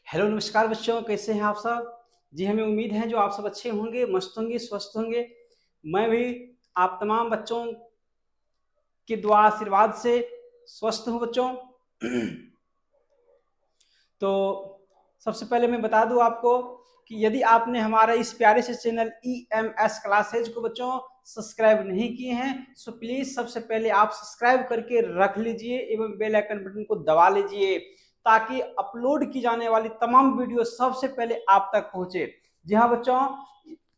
Hello नमस्कार बच्चों, कैसे हैं आप सब। जी हमें उम्मीद है जो आप सब अच्छे होंगे, मस्त होंगे, स्वस्थ होंगे। मैं भी आप तमाम बच्चों की दुआ आशीर्वाद से स्वस्थ हूँ बच्चों। तो सबसे पहले मैं बता दूं आपको कि यदि आपने हमारा इस प्यारे से चैनल EMS क्लासेज को बच्चों सब्सक्राइब नहीं किए हैं तो प्लीज सबसे पहले आप सब्सक्राइब करके रख लीजिए एवं बेल आइकन बटन को दबा लीजिए ताकि अपलोड की जाने वाली तमाम वीडियो सबसे पहले आप तक पहुंचे। जी हाँ बच्चों,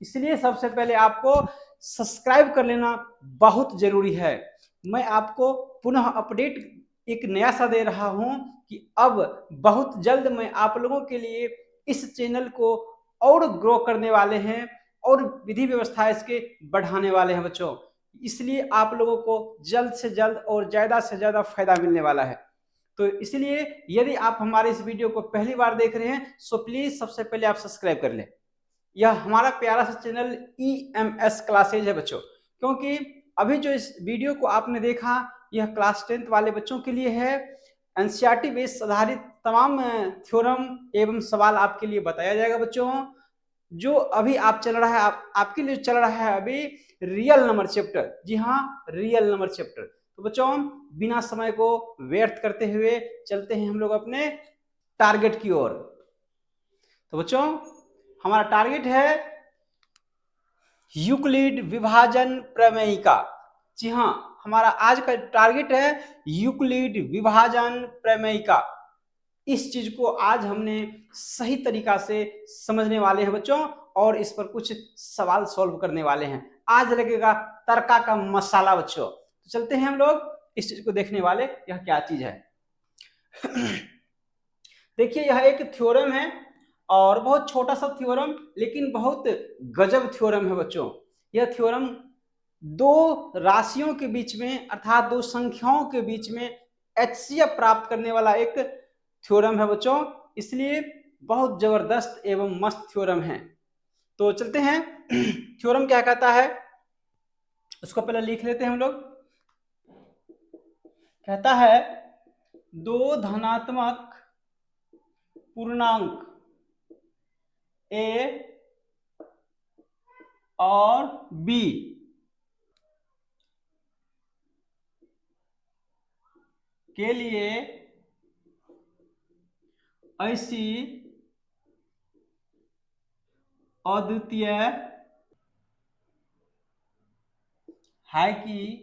इसलिए सबसे पहले आपको सब्सक्राइब कर लेना बहुत जरूरी है। मैं आपको पुनः अपडेट एक नया सा दे रहा हूं कि अब बहुत जल्द मैं आप लोगों के लिए इस चैनल को और ग्रो करने वाले हैं और विधि व्यवस्था इसके बढ़ाने वाले हैं बच्चों। इसलिए आप लोगों को जल्द से जल्द और ज्यादा से ज्यादा फायदा मिलने वाला है। तो इसलिए यदि आप हमारे इस वीडियो को पहली बार देख रहे हैं सो प्लीज सबसे पहले आप सब्सक्राइब कर लें। यह हमारा प्यारा सा चैनल EMS क्लासेज है बच्चों, क्योंकि अभी जो इस वीडियो को आपने देखा यह क्लास 10th वाले बच्चों के लिए है। एनसीईआरटी बेस आधारित तमाम थ्योरम एवं सवाल आपके लिए बताया जाएगा बच्चों। जो अभी आप चल रहा है आपके लिए चल रहा है अभी रियल नंबर चैप्टर। जी हाँ, रियल नंबर चैप्टर। तो बच्चों बिना समय को व्यर्थ करते हुए चलते हैं हम लोग अपने टारगेट की ओर। तो बच्चों हमारा टारगेट है यूक्लिड विभाजन प्रमेयिका। जी हाँ, हमारा आज का टारगेट है यूक्लिड विभाजन प्रमेयिका। इस चीज को आज हमने सही तरीका से समझने वाले हैं बच्चों और इस पर कुछ सवाल सॉल्व करने वाले हैं। आज लगेगा तर्का का मसाला बच्चों। तो चलते हैं हम लोग इस चीज को देखने वाले, यह क्या चीज है। देखिए यह एक थ्योरम है और बहुत छोटा सा थ्योरम लेकिन बहुत गजब थ्योरम है बच्चों। यह थ्योरम दो राशियों के बीच में अर्थात दो संख्याओं के बीच में HCF प्राप्त करने वाला एक थ्योरम है बच्चों, इसलिए बहुत जबरदस्त एवं मस्त थ्योरम है। तो चलते हैं थ्योरम क्या कहता है उसको पहले लिख लेते हैं हम लोग। कहता है दो धनात्मक पूर्णांक A और B के लिए ऐसी अद्वितीय है कि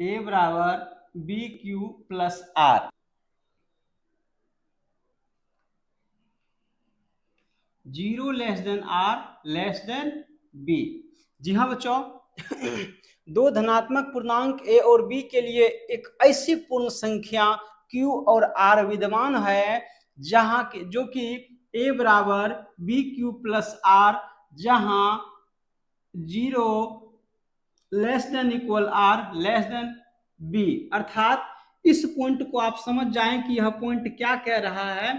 A बराबर BQ plus R। Zero less than R less than B। जी हाँ बच्चों, दो धनात्मक पूर्णांक A और B के लिए एक ऐसी पूर्ण संख्या Q और R विद्यमान है जहां के जो कि A बराबर BQ प्लस R, जहां zero less than equal R less than B। अर्थात इस पॉइंट को आप समझ जाएं कि यह पॉइंट क्या कह रहा है,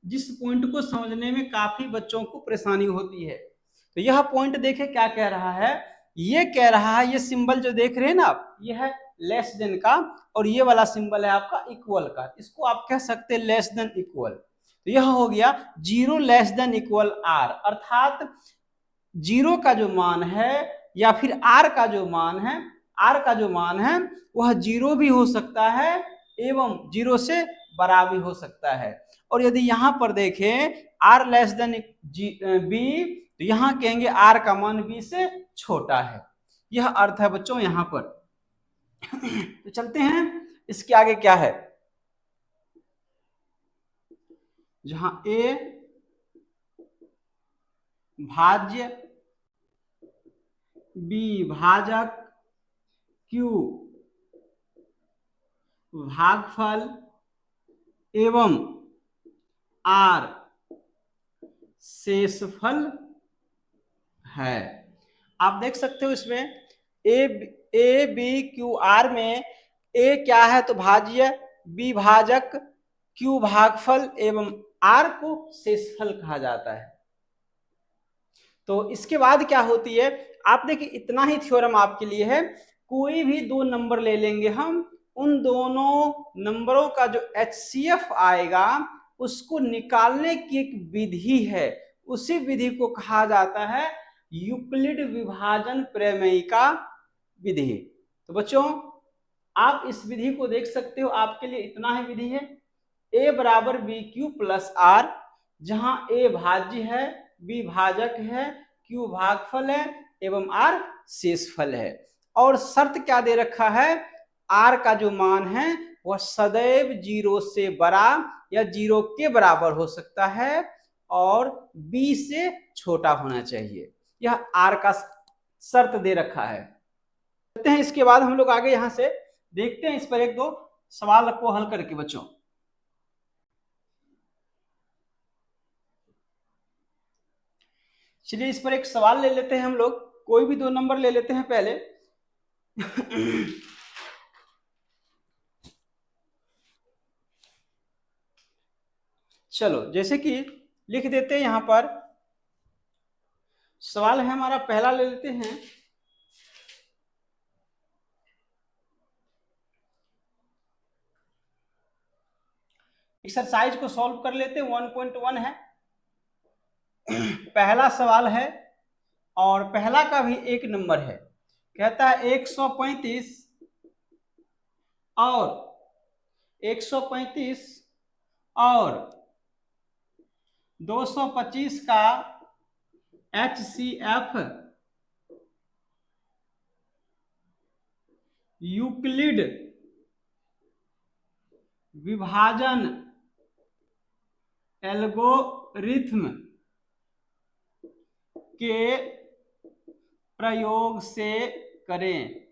जिस पॉइंट को समझने में काफी बच्चों को परेशानी होती है। तो यह पॉइंट देखे क्या कह रहा है, ये कह रहा है ये सिंबल जो देख रहे हैं ना आप, ये है लेस देन का और ये वाला सिंबल है आपका इक्वल का। इसको आप कह सकते हैं लेस देन इक्वल। तो यह हो गया zero less than equal R, अर्थात जीरो का जो मान है या फिर R का जो मान है, R का जो मान है वह जीरो भी हो सकता है एवं जीरो से बड़ा भी हो सकता है। और यदि यहां पर देखें R लेस देन B तो यहां कहेंगे R का मान B से छोटा है। यह अर्थ है बच्चों यहां पर। तो चलते हैं इसके आगे क्या है। जहां A भाज्य B भाजक Q भागफल एवं R शेषफल है। आप देख सकते हो इसमें ए बी क्यू आर में A क्या है तो भाज्य, B भाजक, Q भागफल एवं R को शेषफल कहा जाता है। तो इसके बाद क्या होती है, आप देखिए इतना ही थ्योरम आपके लिए है। कोई भी दो नंबर ले लेंगे हम, उन दोनों नंबरों का जो HCF आएगा उसको निकालने की एक विधि है, उसी विधि को कहा जाता है यूक्लिड विभाजन प्रमेयिका विधि। तो बच्चों आप इस विधि को देख सकते हो, आपके लिए इतना ही विधि है a बराबर बी क्यू प्लस आर, जहां a भाज्य है, b भाजक है, q भागफल है एवं r शेषफल है। और शर्त क्या दे रखा है, r का जो मान है वह सदैव 0 से बड़ा या 0 के बराबर हो सकता है और b से छोटा होना चाहिए, यह r का शर्त दे रखा है। चलते हैं इसके बाद हम लोग आगे यहां से देखते हैं इस पर एक दो सवाल को हल करके बच्चों। चलिए इस पर एक सवाल ले लेते हैं हम लोग, कोई भी दो नंबर ले लेते हैं पहले। चलो जैसे कि लिख देते हैं यहां पर, सवाल है हमारा पहला ले लेते हैं। एक्सरसाइज को सॉल्व कर लेते हैं, 1.1 है पहला सवाल है और पहला का भी एक नंबर है। कहता है 135 और 135 और 225 का HCF यूक्लिड विभाजन एल्गोरिथ्म के प्रयोग से करें।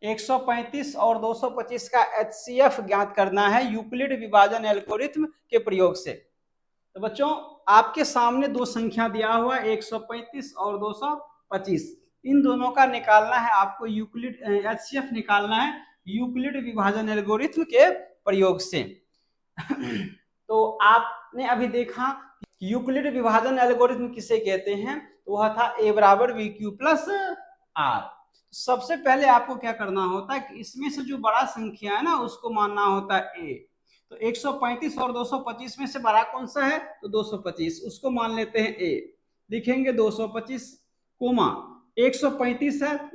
135 और 225 का HCF ज्ञात करना है यूक्लिड विभाजन एल्गोरिथ्म के प्रयोग से। तो बच्चों आपके सामने दो संख्या दिया हुआ है 135 और 225, इन दोनों का निकालना है आपको, यूक्लिड HCF निकालना है यूक्लिड विभाजन एल्गोरिथ्म के प्रयोग से। तो आपने अभी देखा यूक्लिड विभाजन एल्गोरिथ्म किसे कहते हैं, तो वह था a बराबर वी क्यू प्लस आर। सबसे पहले आपको क्या करना होता है कि इसमें से जो बड़ा संख्या है ना उसको मानना होता है a। तो 135 और 225 में से बड़ा कौन सा है, तो 225, उसको मान लेते हैं a। लिखेंगे 225 कोमा 135 है,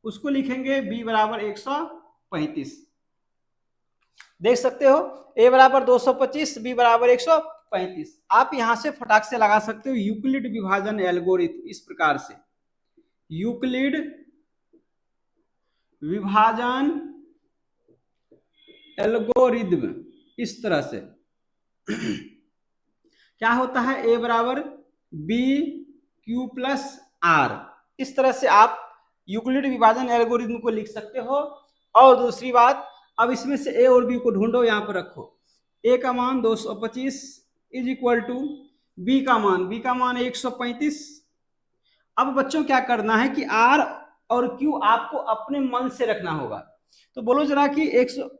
उसको लिखेंगे b बराबर 135। देख सकते हो a बराबर 225, b बराबर 135। आप यहां से फटाक से लगा सकते हो यूक्लिड विभाजन एल्गोरिथ्म इस प्रकार से, यूक्लिड विभाजन एल्गोरिथ्म इस तरह से क्या होता है a बराबर बी क्यू प्लस आर, इस तरह से आप यूक्लिड विभाजन एल्गोरिथ्म को लिख सकते हो। और दूसरी बात, अब इसमें से a और b को ढूंढो, यहां पर रखो। a का मान 225 इज इक्वल टू b का मान 135। अब बच्चों क्या करना है कि r और q आपको अपने मन से रखना होगा। तो बोलो जरा कि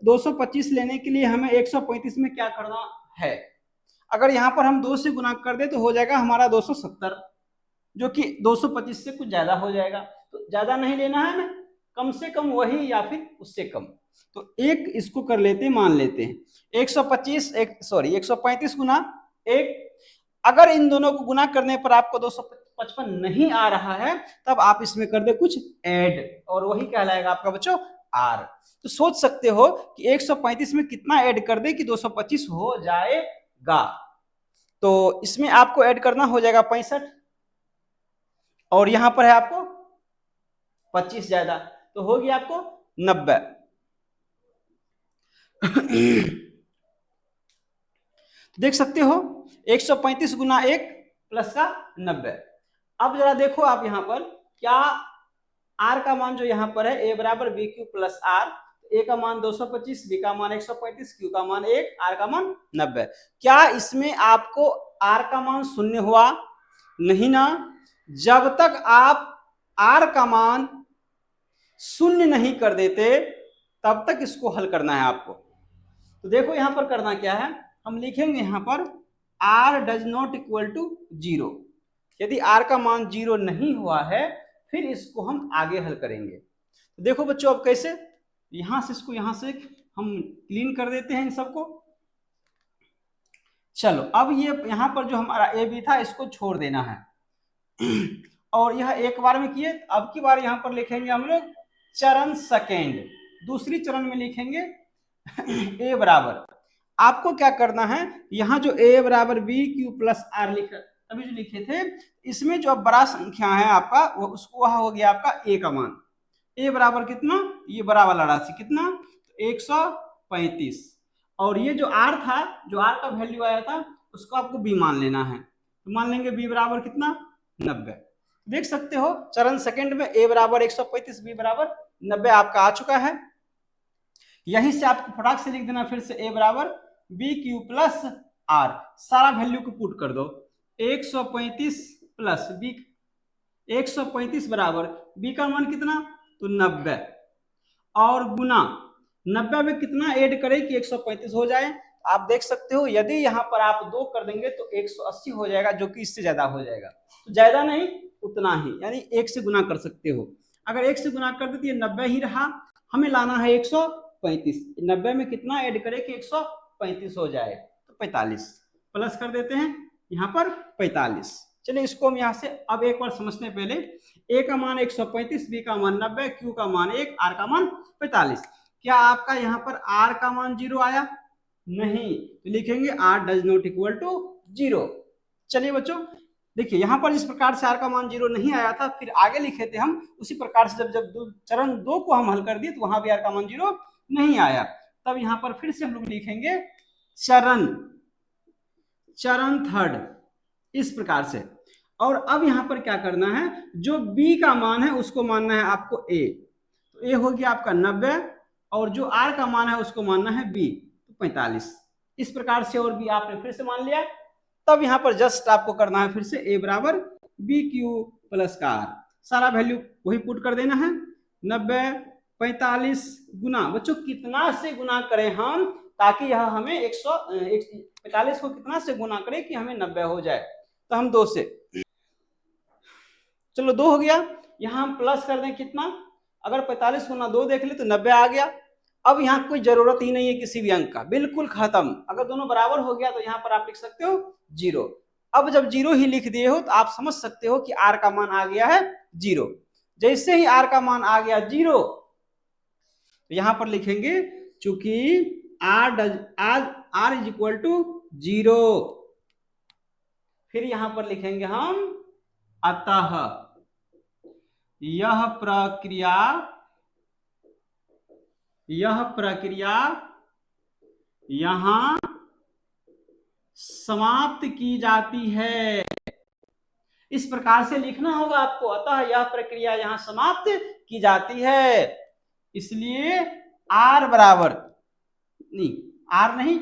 225 लेने के लिए हमें 135 में क्या करना है। अगर यहां पर हम 2 से गुना कर दे तो हो जाएगा हमारा 270, जो कि 225 से कुछ ज्यादा हो जाएगा। तो ज्यादा नहीं लेना है हमें, कम से कम वही या फिर उससे कम। तो एक इसको कर लेते हैं, मान लेते हैं 135 गुना 1। अगर इन दोनों को गुना करने पर आपको 255 नहीं आ रहा है तब आप इसमें कर दे कुछ ऐड, और वही कहलाएगा आपका बच्चों आर। तो सोच सकते हो कि 135 में कितना ऐड कर दे कि 225 हो जाएगा। तो इसमें आपको ऐड करना हो जाएगा 65, और यहां पर है आपको 25 ज्यादा, तो होगी आपको 90। देख सकते हो 135 गुना 1 प्लस का 90। अब जरा देखो आप यहां पर क्या आर का मान जो यहां पर है a बराबर b q plus r, a का मान 225, b का मान 135, q का मान 1, r का मान 90। क्या इसमें आपको r का मान शून्य हुआ? नहीं ना। जब तक आप r का मान शून्य नहीं कर देते तब तक इसको हल करना है आपको। तो देखो यहां पर करना क्या है, हम लिखेंगे यहां पर r does not equal to 0। यदि r का मान 0 नहीं हुआ है फिर इसको हम आगे हल करेंगे। तो देखो बच्चों अब कैसे, यहां से इसको यहां से हम क्लीन कर देते हैं इन सबको। चलो अब ये यहाँ पर जो हमारा ए बी था इसको छोड़ देना है और यह एक बार में किए। अब की बार यहाँ पर लिखेंगे हम लोग चरण सेकेंड, दूसरी चरण में लिखेंगे ए बराबर। आपको क्या करना है, यहाँ जो ए बराबर बी क्यू प्लस आर लिखा अभी जो लिखे थे, इसमें जो अब बड़ा संख्या है आपका वो उसको वह हो गया आपका ए का मान। ए बराबर कितना, ये बड़ा वाला राशि कितना, 135, और ये जो आर था, जो आर का वैल्यू आया था उसको आपको बी मान लेना है। तो मान लेंगे बी बराबर कितना, 90। देख सकते हो चरण सेकंड में ए बराबर 135, बी बराबर 90 आपका आ चुका है। यहीं से आपको फटाक से लिख देना फिर से ए बराबर बी क्यू प्लस आर, सारा वैल्यू को पुट कर दो। 135 प्लस बी, 135 बराबर बी का मान कितना, तो 90, और गुना 90 में कितना ऐड करें कि 135 हो जाए। आप देख सकते हो यदि यहाँ पर आप 2 कर देंगे तो 180 हो जाएगा, जो कि इससे ज्यादा हो जाएगा। तो ज्यादा नहीं उतना ही, यानी 1 से गुना कर सकते हो। अगर 1 से गुना कर देती है 90 ही रहा, हमें लाना है 135। 90 में कितना ऐड करें कि 135 हो जाए, तो 45 प्लस कर देते हैं यहाँ पर 45। चलिए इसको हम यहाँ से अब एक बार समझते हैं। पहले ए का मान 135, बी का मान 90, क्यू का मान 1, आर का मान 45। क्या आपका यहाँ पर आर का मान 0 आया? नहीं, तो लिखेंगे r does not equal to 0। चलिए बच्चों देखिए यहाँ पर इस प्रकार से आर का मान 0 नहीं आया था, फिर आगे लिखे थे हम उसी प्रकार से जब चरण 2 को हम हल कर दिए तो वहां भी आर का मान 0 नहीं आया। तब यहाँ पर फिर से हम लोग लिखेंगे चरण थर्ड इस प्रकार से। और अब यहाँ पर क्या करना है, जो बी का मान है उसको मानना है आपको ए, तो ए हो गया आपका 90, और जो आर का मान है उसको मानना है बी, तो 45। इस प्रकार से और बी आपने फिर से मान लिया। तब यहाँ पर जस्ट आपको करना है फिर से ए बराबर बी क्यू प्लस का आर, सारा वैल्यू वही पुट कर देना है। 90 45 गुना, बच्चों कितना से गुना करें हम ताकि यह हमें 145 को कितना से गुना करें कि हमें 90 हो जाए, तो हम 2 से, चलो 2 हो गया। यहाँ हम प्लस कर दें कितना, अगर 45 गुना 2 देख ले तो 90 आ गया। अब यहाँ कोई जरूरत ही नहीं है किसी भी अंक का, बिल्कुल खत्म। अगर दोनों बराबर हो गया तो यहाँ पर आप लिख सकते हो 0। अब जब 0 ही लिख दिए हो तो आप समझ सकते हो कि आर का मान आ गया है 0। जैसे ही आर का मान आ गया 0, तो यहाँ पर लिखेंगे चूंकि आर इज इक्वल टू 0, फिर यहां पर लिखेंगे हम अतः यह प्रक्रिया यहां समाप्त की जाती है। इस प्रकार से लिखना होगा आपको, अतः यह प्रक्रिया यहां समाप्त की जाती है। इसलिए आर बराबर नहीं, आर नहीं,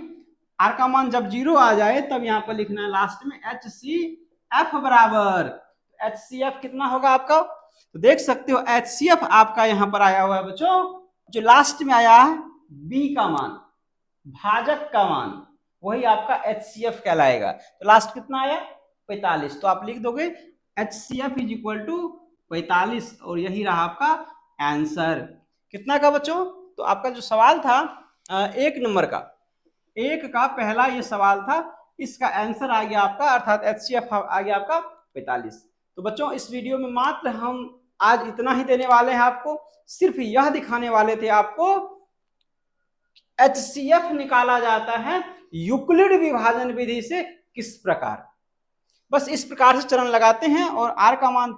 आर का मान जब 0 आ जाए तब यहां पर लिखना है लास्ट में HCF बराबर। HCF कितना होगा आपका, तो देख सकते हो HCF आपका यहां पर आया हुआ है बच्चों, जो लास्ट में आया है बी का मान, भाजक का मान, वही आपका HCF कहलाएगा। तो लास्ट कितना आया 45, तो आप लिख दोगे HCF इज इक्वल टू 45, और यही रहा आपका आंसर। कितना का बच्चों, तो आपका जो सवाल था 1 नंबर का, 1 का पहला ये सवाल था, इसका आंसर आ गया आपका, अर्थात HCF आ गया आपका 45। तो बच्चों इस वीडियो में मात्र हम आज इतना ही देने वाले हैं आपको, सिर्फ यह दिखाने वाले थे आपको HCF निकाला जाता है यूक्लिड विभाजन विधि से किस प्रकार। बस इस प्रकार से चरण लगाते हैं और आर का मान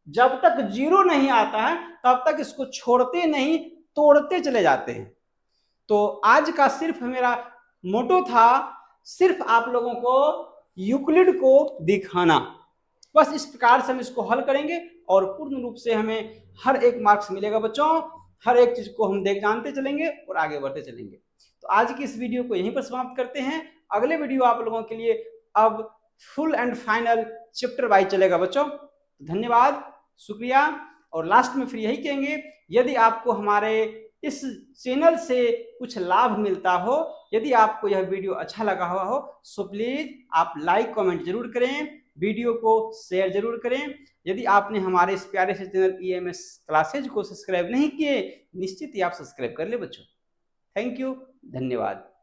जब तक 0 नहीं आता है तब तक इसको छोड़ते नहीं, तोड़ते चले जाते हैं। तो आज का सिर्फ मेरा मोटो था सिर्फ आप लोगों को यूक्लिड को दिखाना। बस इस प्रकार से हम इसको हल करेंगे और पूर्ण रूप से हमें हर एक मार्क्स मिलेगा बच्चों, हर एक चीज को हम जानते चलेंगे और आगे बढ़ते चलेंगे। तो आज की इस वीडियो को यहीं पर समाप्त करते हैं। अगले वीडियो आप लोगों के लिए अब full and final chapter wise चलेगा बच्चों। धन्यवाद, शुक्रिया। और लास्ट में फिर यही कहेंगे, यदि आपको हमारे इस चैनल से कुछ लाभ मिलता हो, यदि आपको यह वीडियो अच्छा लगा हुआ हो, सो प्लीज आप लाइक कमेंट जरूर करें, वीडियो को शेयर जरूर करें। यदि आपने हमारे इस प्यारे से चैनल EMS क्लासेज को सब्सक्राइब नहीं किए, निश्चित ही आप सब्सक्राइब कर ले बच्चों। थैंक यू, धन्यवाद।